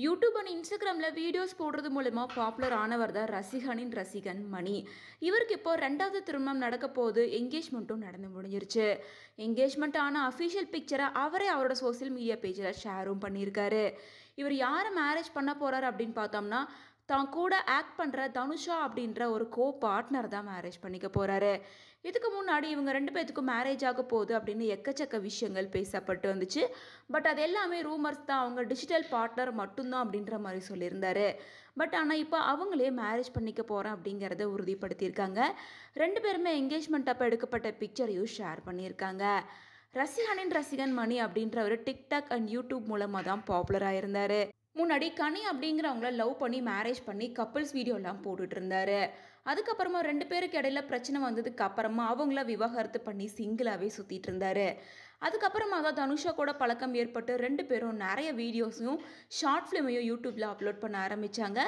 YouTube and இன்ஸ்டாகிராமில் videos போடுறது மூலமா பாப்புலர் ஆனவர் தான் ரசிகனின் ரசிகன் மணி. இவருக்கு இப்போ ரெண்டாவது திருமணம் நடக்க போது என்கேஜ்மெண்ட்டும் நடந்து முடிஞ்சிருச்சு. என்கேஜ்மெண்ட் ஆன அஃபிஷியல் பிக்சரை அவரே அவரோட சோசியல் மீடியா பேஜில் ஷேரும் பண்ணியிருக்காரு. இவர் யாரை மேரேஜ் பண்ண போகிறார் அப்படின்னு பார்த்தோம்னா, தான் கூட ஆக்ட் பண்ணுற தனுஷா அப்படின்ற ஒரு பார்ட்னர் தான் மேரேஜ் பண்ணிக்க போகிறாரு. இதுக்கு முன்னாடி இவங்க ரெண்டு பேர்த்துக்கும் மேரேஜ் ஆக போகுது அப்படின்னு எக்கச்சக்க விஷயங்கள் பேசப்பட்டு வந்துச்சு. பட் அது எல்லாமே ரூமர்ஸ் தான், அவங்க டிஜிட்டல் பார்ட்னர் மட்டும்தான் அப்படின்ற மாதிரி சொல்லியிருந்தாரு. பட் ஆனால் இப்போ அவங்களே மேரேஜ் பண்ணிக்க போகிறேன் அப்படிங்கிறத உறுதிப்படுத்தியிருக்காங்க. ரெண்டு பேருமே என்கேஜ்மெண்ட் அப்போ எடுக்கப்பட்ட பிக்சரையும் ஷேர் பண்ணியிருக்காங்க. ரசிகனின் ரசிகன் மணி அப்படின்றவர் டிக்டாக் அண்ட் யூடியூப் மூலமாக தான் பாப்புலராக இருந்தார். முன்னாடி கனி அப்படிங்கிறவங்கள லவ் பண்ணி மேரேஜ் பண்ணி கப்பிள்ஸ் வீடியோலாம் போட்டுட்டு இருந்தாரு. அதுக்கப்புறமா ரெண்டு பேருக்கு இடையில பிரச்சனை வந்ததுக்கு அப்புறமா அவங்கள விவாகரத்து பண்ணி சிங்கிளாகவே சுற்றிட்டு இருந்தாரு. அதுக்கப்புறமா தான் தனுஷா கூட பழக்கம் ஏற்பட்டு ரெண்டு பேரும் நிறைய வீடியோஸையும் ஷார்ட் ஃபிலிமையும் யூடியூப்பில் அப்லோட் பண்ண ஆரம்பித்தாங்க.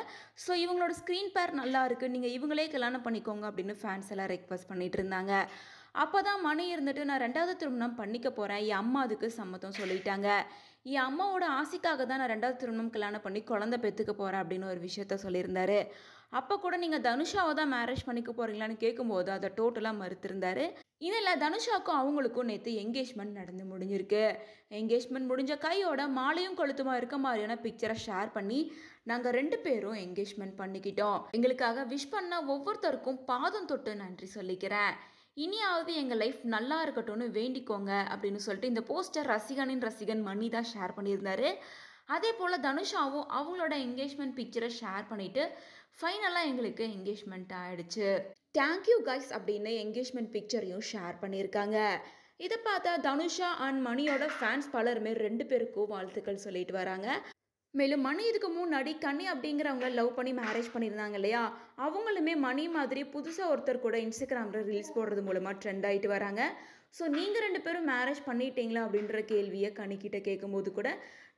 ஸோ இவங்களோட ஸ்க்ரீன் பேர் நல்லா இருக்குது, நீங்கள் இவங்களே கல்யாணம் பண்ணிக்கோங்க அப்படின்னு ஃபேன்ஸ் எல்லாம் ரெக்வஸ்ட் பண்ணிட்டு இருந்தாங்க. அப்போ தான் மணி இருந்துட்டு, நான் ரெண்டாவது திருமணம் பண்ணிக்க போகிறேன், என் அம்மா அதுக்கு சம்மதம் சொல்லிட்டாங்க, என் அம்மாவோட ஆசைக்காக தான் நான் ரெண்டாவது திருமணம் கல்யாணம் பண்ணி குழந்தை பெற்றுக்க போகிறேன் அப்படின்னு ஒரு விஷயத்த சொல்லியிருந்தாரு. அப்போ கூட நீங்கள் தனுஷாவை தான் மேரேஜ் பண்ணிக்க போகிறீங்களான்னு கேட்கும்போது அதை டோட்டலாக மறுத்திருந்தாரு. இதில் தனுஷாவுக்கும் அவங்களுக்கும் நேற்று என்கேஜ்மெண்ட் நடந்து முடிஞ்சிருக்கு. என்கேஜ்மெண்ட் முடிஞ்ச கையோட மாலையும் கொளுத்துமா இருக்க மாதிரியான பிக்சரை ஷேர் பண்ணி, நாங்கள் ரெண்டு பேரும் என்கேஜ்மெண்ட் பண்ணிக்கிட்டோம், எங்களுக்காக விஷ் பண்ண ஒவ்வொருத்தருக்கும் பாதம் தொட்டு நன்றி சொல்லிக்கிறேன், இனியாவது எங்கள் லைஃப் நல்லா இருக்கட்டும்னு வேண்டிக்கோங்க அப்படின்னு சொல்லிட்டு இந்த போஸ்டர் ரசிகனின் ரசிகன் மணி தான் ஷேர் பண்ணியிருந்தாரு. அதே போல் தனுஷாவும் அவங்களோட என்கேஜ்மெண்ட் பிக்சரை ஷேர் பண்ணிவிட்டு, ஃபைனலாக எங்களுக்கு என்கேஜ்மெண்ட் ஆகிடுச்சு, தேங்க்யூ கைஸ் அப்படின்னு என்கேஜ்மெண்ட் பிக்சரையும் ஷேர் பண்ணியிருக்காங்க. இதை பார்த்தா தனுஷா அண்ட் மணியோட ஃபேன்ஸ் பலருமே ரெண்டு பேருக்கும் வாழ்த்துக்கள் சொல்லிட்டு வராங்க. மேலும் மணி இதுக்கு முன்னாடி கன்னி அப்படிங்கிறவங்கள லவ் பண்ணி மேரேஜ் பண்ணியிருந்தாங்க இல்லையா, அவங்களுமே மணி மாதிரி புதுசாக ஒருத்தர் கூட இன்ஸ்டாகிராமில் ரீல்ஸ் போடுறது மூலமாக ட்ரெண்ட் ஆகிட்டு வராங்க. ஸோ நீங்கள் ரெண்டு பேரும் மேரேஜ் பண்ணிட்டீங்களா அப்படின்ற கேள்வியை கனிக்கிட்ட கேட்கும்போது கூட,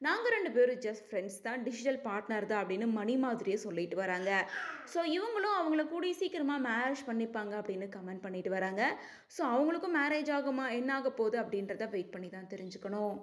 நாங்கள் ரெண்டு பேரும் ஜஸ்ட் ஃப்ரெண்ட்ஸ் தான், டிஜிட்டல் பார்ட்னர் தான் அப்படின்னு மணி மாதிரியே சொல்லிட்டு வராங்க. ஸோ இவங்களும் அவங்கள கூடிய சீக்கிரமாக மேரேஜ் பண்ணிப்பாங்க அப்படின்னு கமெண்ட் பண்ணிட்டு வராங்க. ஸோ அவங்களுக்கும் மேரேஜ் ஆகுமா, என்ன ஆக போகுது அப்படின்றத வெயிட் பண்ணி தான் தெரிஞ்சுக்கணும்.